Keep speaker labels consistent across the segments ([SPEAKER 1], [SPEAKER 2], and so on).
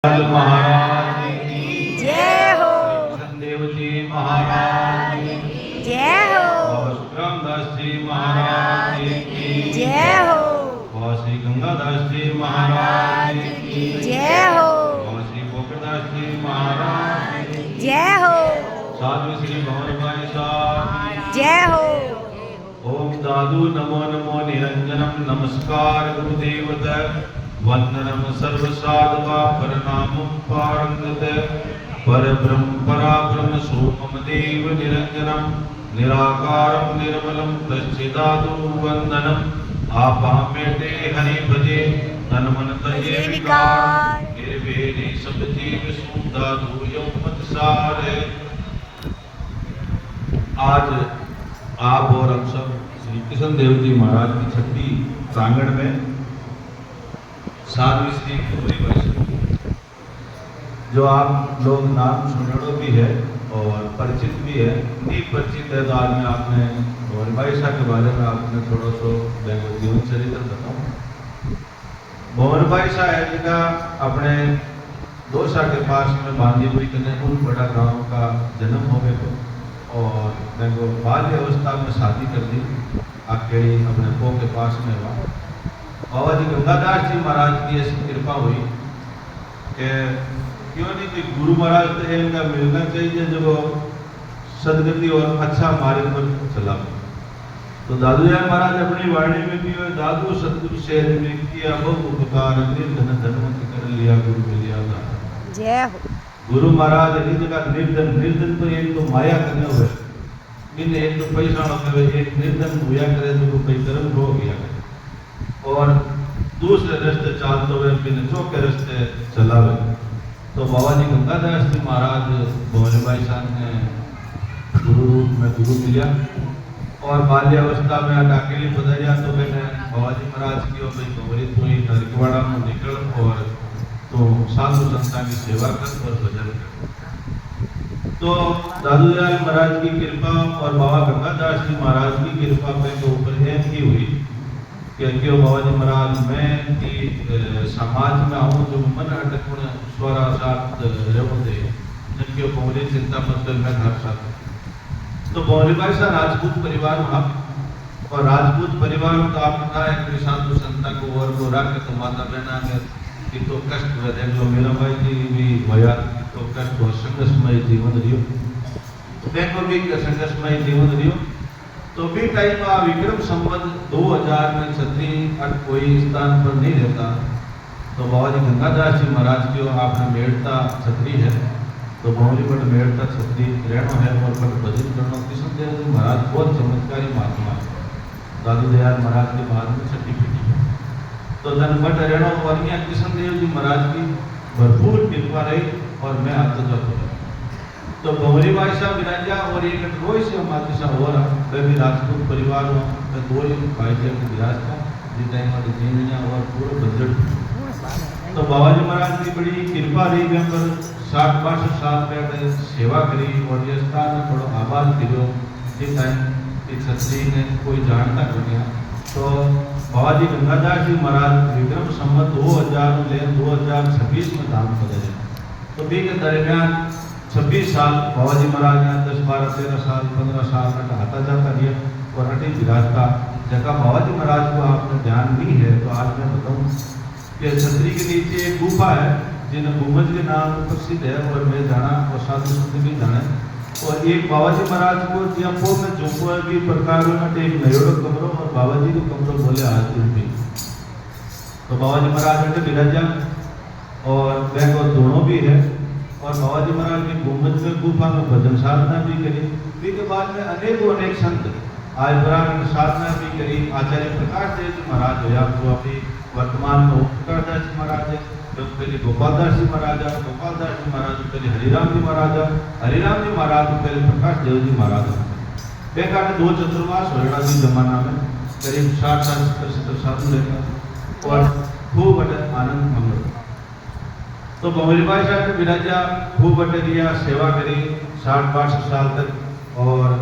[SPEAKER 1] महाराज की
[SPEAKER 2] जय हो।
[SPEAKER 1] संदेव जी महाराज की
[SPEAKER 2] जय हो।
[SPEAKER 1] और रामदास जी महाराज की
[SPEAKER 2] जय हो।
[SPEAKER 1] और श्री गंगादास जी महाराज की
[SPEAKER 2] जय हो।
[SPEAKER 1] और श्री गोपीदास जी महाराज की
[SPEAKER 2] जय हो।
[SPEAKER 1] साधु श्री भवन भाई साहब
[SPEAKER 2] जय हो।
[SPEAKER 1] ओम दादू नमो नमो निरंजनम नमस्कार गुरुदेव वंदनम सर्व साधका प्रणामम पारंगत परब्रह्म पराब्रह्म सोमम देव निरंजनम निराकारं निर्मलं तच्चिदादु वंदनम आपामेते हरि भजे तन मन तजे विकार निर्वेदी सब जीव सुदादु यौमत सारे। आज आप और हम सब श्री कृष्ण देव जी महाराज की छठी प्रांगण में साधु श्री गौरी वैष्णव जो आप लोग नाम सुनड़ो भी है और परिचित भी है, नहीं परिचित है तो आज में आपने गौरी वैष्णव के बारे में आपने थोड़ा सा जीवन चरित्र बताऊँ। गौरी वैष्णव है जिनका अपने दोसा के पास में बांधी हुई कन्याकुल बड़ा गांव का जन्म हो गया और देखो बाल्य अवस्था में शादी कर दी अकेली अपने पो के पास में हुआ। बाबा जी गंगादास जी महाराज की ऐसी कृपा हुई कि क्यों नहीं कोई गुरु महाराज तो इनका मिलना चाहिए जो सदगति और अच्छा मार्ग पर चला। तो दादू जी महाराज अपनी वाणी में भी दादू सतगुरु शहर में किया बहु उपकार निर्धन धनवंत कर लिया गुरु मिलिया दाता।
[SPEAKER 2] जय हो।
[SPEAKER 1] गुरु महाराज निज का निर्धन निर्धन तो एक तो माया करने हुए इन एक तो पैसा हुए एक निर्धन हुआ करे तो कोई कर्म हो गया करे और दूसरे रास्ते चलते हुए बिन चौके रास्ते चला हुए। तो बाबा जी गंगादास जी महाराज भोले भाई साहब ने गुरु रूप में गुरु मिला और बाल्यावस्था में अकेली पधारिया तो मैंने बाबा जी महाराज की और भाई गौरी तू ही नरकवाड़ा में निकल और तो साधु संस्था की सेवा कर और भजन कर। तो दादू दयाल महाराज की कृपा और बाबा गंगादास जी महाराज की कृपा पे के ऊपर एक ही हुई क्यों बाबा जी महाराज मैं कि समाज में आऊँ जो मन अटक स्वरा साथ रहो दे जिनके बोले चिंता मतलब मैं घर साथ। तो बोले भाई साहब राजपूत परिवार वहाँ और राजपूत परिवार में तो आपने कहा है साधु संता को और गोरा के तो माता बहना में कि तो कष्ट देख लो मेरा भाई जी भी भया तो कष्ट हो संघर्षमय जीवन रियो तो देखो भी संघर्षमय जीवन रियो। तो भी टाइम का विक्रम संवत 2000 में छत्री कोई स्थान पर नहीं रहता तो बाबा जी गंगादास जी महाराज की आपने मेड़ता छत्री है तो बहुरी पर मेड़ता छत्री रहना है और पर भजन करना। कृष्ण देव जी महाराज बहुत चमत्कारी महात्मा है। दादू दयाल महाराज के बाद में छठी पीढ़ी है तो धनभट रहना और यहाँ कृष्ण देव जी महाराज की भरपूर कृपा रही और मैं आता जाता हूँ। तो भंवरी भाई साहब विराजा और एक रोई से माती सा हो रहा वह भी राजपूत परिवार में दो भाई जी के विराज था जिस टाइम में जीवनिया और पूरा बजट। तो बाबा जी महाराज की बड़ी कृपा रही वहाँ पर 60-62 साल बैठे सेवा करी और ये स्थान में थोड़ा आबाद करो जिस टाइम की छत्री ने कोई जानता कर गया। तो बाबा जी गंगादास जी महाराज विक्रम संवत 2026 में धाम पधारे तो भी के दरमियान 26 साल बाबा जी महाराज ने 10, 12, 13 साल 15 साल का आता जाता दिया और हटे विराज का जगह बाबा जी महाराज को आपने ध्यान नहीं है तो आज मैं बताऊँ कि छतरी के नीचे एक गुफा है जिन गुम्बद के नाम प्रसिद्ध है और मैं जाना और साधु संत भी जाने और एक बाबा जी महाराज को जयपुर में जो भी प्रकार में एक नयोड़ो कमरों और बाबा जी को कमरों बोले आज भी तो बाबा जी महाराज हटे विराजा और वह को दोनों भी है और बाबा जी महाराज की गुम्बद में गुफा में भजन साधना भी करी। के बाद में अनेक संत आज ब्राह्मण साधना भी करी। आचार्य प्रकाश देव जी महाराज हो जो अभी वर्तमान में प्रकाशदास जी महाराज है जो पहले गोपालदास जी महाराज गोपालदास जी महाराज पहले हरिराम जी महाराज पहले प्रकाश देव जी महाराज बेकार 2 चतुर्मास होड़ा जी जमाना में करीब 60-70 साधु रहता और खूब आनंद मंगल। तो भंवरी भाई साहब ने विराजा खूब बटे दिया सेवा करी 60-62 साल तक और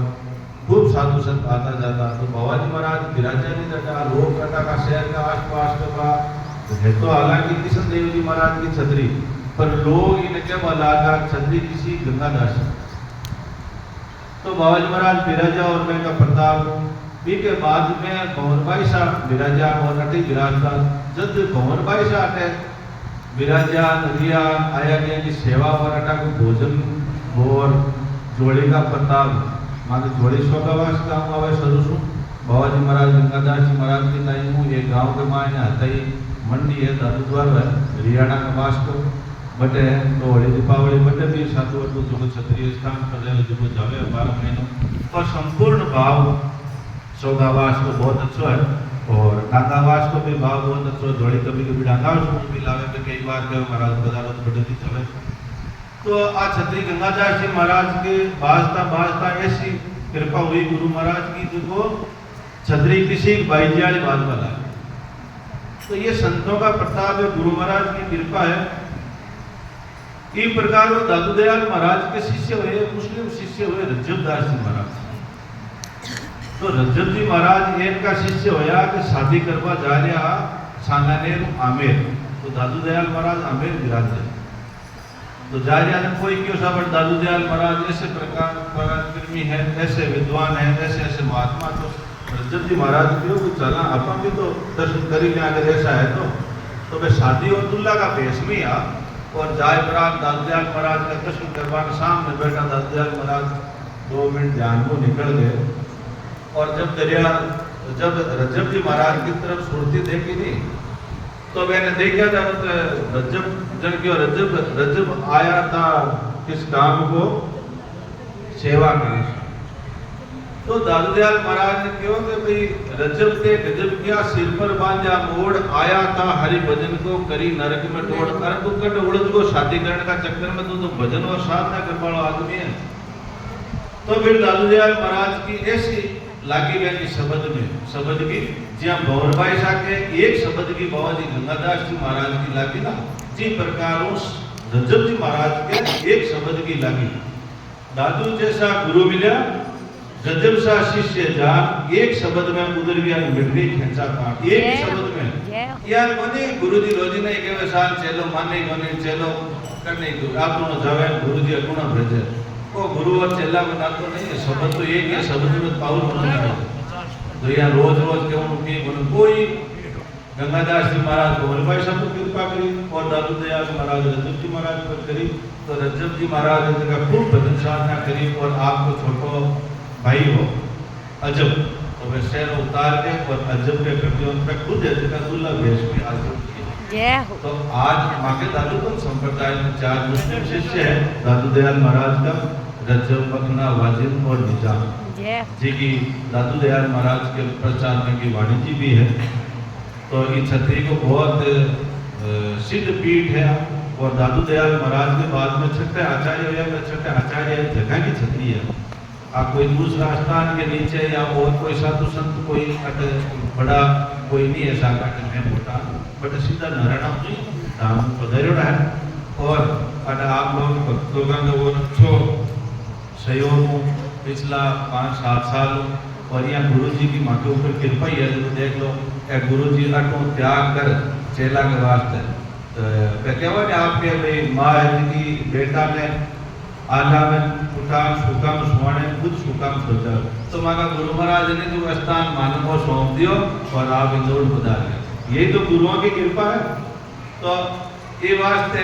[SPEAKER 1] खूब साधु संत आता जाता। तो बाबा जी महाराज विराजा नहीं जाता लोग कहता का शहर का आस पास का है तो हालांकि कृष्ण देव जी महाराज की छतरी पर लोग इन्हें क्या बोला छतरी किसी गंगादास। तो बाबाजी महाराज विराजा और मैं का प्रताप भी के बाद में भंवर भाई साहब विराजा और अटे विराजता जब भंवर भाई साहब है विराजा नदिया आया गया की सेवा और अटा को भोजन और जोड़े का प्रताप माने जोड़े स्वभावास काम आवे सदसु बाबाजी महाराज गंगादास जी महाराज के टाइम हूँ एक गांव के मायने आता ही मंडी है दादुद्वार है हरियाणा का वास को बटे तो होली दीपावली बटे भी साधु वटू जो क्षत्रिय स्थान पर रहे जो जावे 12 महीनों और संपूर्ण भाव सौगावास को बहुत अच्छा है और डांगावास को भी भाव बहुत अच्छा है। जोड़ी कभी कभी डांगावास को भी लावे पे कई बार कहो महाराज बदालो तो बटे चले। तो आज छत्री गंगादास जी महाराज के बाजता ऐसी कृपा हुई गुरु महाराज की जो छत्री किसी बाईजाली बात वाला है। तो ये संतों का प्रताप है, गुरु महाराज की कृपा है। इस प्रकार वो दादू दयाल महाराज के शिष्य हुए, मुस्लिम शिष्य हुए रज्जबदास जी महाराज। तो रज्जब जी महाराज इनका शिष्य होया कि शादी करवा जा रहा सांगानेर आमेर। तो दादू दयाल महाराज आमेर विराजे तो जा रहा ने कोई क्यों सा दादू दयाल महाराज ऐसे प्रकार पराक्रमी है, ऐसे विद्वान है, ऐसे ऐसे महात्मा। तो रज्जब जी महाराज क्यों चला अपन भी तो दर्शन करेंगे अगर ऐसा है तो मैं शादी और दुल्ला का भेष में आ और जाए बरात दादू दयाल महाराज का दर्शन करवाने सामने बैठा दादू दयाल महाराज 2 मिनट ध्यान को निकल गए और जब रज्जब जी महाराज की तरफ सुरती देखी नहीं तो मैंने देखा था रज्जब जन क्यों रज्जब आया था किस काम को सेवा करने। तो दादू दयाल महाराज ने क्यों कि भाई रज्जब के गजब किया सिर पर बांधा मोड़ आया था हरि भजन को करी नरक में तोड़। अरे तू कट उड़द को शादी करने का चक्कर में तो भजन और साधना करने वाला आदमी है। तो फिर दादू दयाल महाराज की ऐसी लागी गई शब्द की ज्या भंवर भाई साहब के एक शब्द की बाबाजी गंगादास जी महाराज की लागी ना जी प्रकार रज्जब जी महाराज के एक शब्द की लागी। दादू जैसा गुरु मिला रज्जब सा शिष्य जान एक शब्द में उधर गया मिट गई खेचा काट एक शब्द में यार कोनी गुरुजी रोजी नहीं के साल चलो माने कोनी चलो करने आप दोनों जावे गुरुजी अगुणा भेजे वो गुरु और चेला में नातो नहीं है शब्द तो एक है शब्द में पाउल बोलना है। तो यहाँ रोज क्यों उनकी कोई गंगादास जी महाराज भंवर भाई साहब को कृपा करी और दादू दयाल महाराज रज्जब जी महाराज पर करी। तो रज्जब जी महाराज ने का खूब भजन साधना करी और आपको छोटो भाई हो अजब तो वे शहर उतार के और अजब के प्रति उनका खुद का दुल्ला भेष में आजब किया। तो आज माके दादू तो संप्रदाय में 4 मुस्लिम शिष्य है दादू दयाल महाराज का रज्जब पखना वाजिब और निजाम जी की दादू दयाल महाराज के प्रचार में की वाणी जी भी है। तो ये छतरी को बहुत सिद्ध पीठ है और दादू दयाल महाराज के बाद में छठे आचार्य जगह की छतरी है। आप कोई दूसरा स्थान के नीचे या और कोई साधु संत कोई बड़ा कोई नहीं ऐसा में मोटा बट सीधा नारायण जी धाम पधार्योड़ा है। और आप लोगों का वो अच्छो सहयोग पिछला 5-7 साल और यहाँ गुरु जी की माँ के ऊपर कृपा ही है। तो देख लो गुरु जी अटो त्याग कर चेला के वास्ते तो क्या हुआ आपके भाई माँ की बेटा ने आला में उठान सुकम सुहाने खुद सुकम सोचा। तो माँ गुरु महाराज ने जो स्थान मानव को सौंप दियो और आप इंदौर पधार गए। यही तो गुरुओं की कृपा है। तो ये वास्ते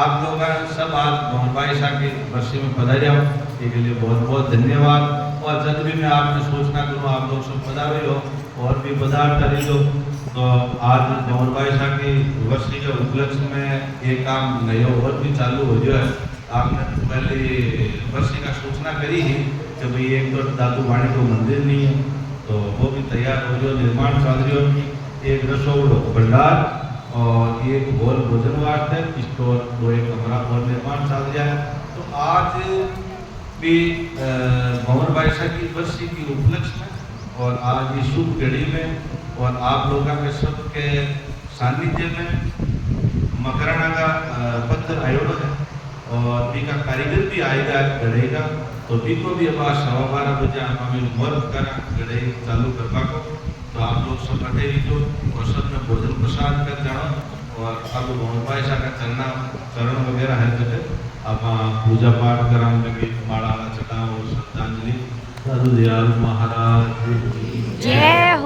[SPEAKER 1] आप लोग सब आज भंवर भाई साहब की बरसी में पधारे हो इसके लिए बहुत बहुत धन्यवाद। और जब भी मैं आपने सोचना करूँ आप लोग सब पधारे हो और भी पधार करी लो। तो आज भंवर भाई साहब की वर्षी के उपलक्ष्य में ये काम नया और भी चालू हो जो है। आपने पहले वर्षी का सूचना करी है कि भाई एक तो दादू वाणी को मंदिर नहीं है तो वो भी तैयार हो जो निर्माण चल रही हो। एक रसोड़ भंडार और एक हॉल भोजन वास्ते स्टोर 2 कमरा और निर्माण चल रहा है। तो आज भी भंवर भाई साहब की वर्षी की उपलक्ष्य में और आज ये शुभ घड़ी में और आप लोगों के सबके सानिध्य में मकराना का पत्र आयोजन है और बी का कारीगर भी आएगा गढ़ेगा। तो बी को भी अब 12:15 बजे हमें वर्क करा गढ़े चालू करवा को। तो आप लोग सब अटे ही जो और सब में भोजन प्रसाद कर जाओ और अब पैसा का चरण वगैरह है तो आप पूजा पाठ करा लगे माला चढ़ाओ श्रद्धांजलि साधु दयाल महाराज
[SPEAKER 2] जय हो।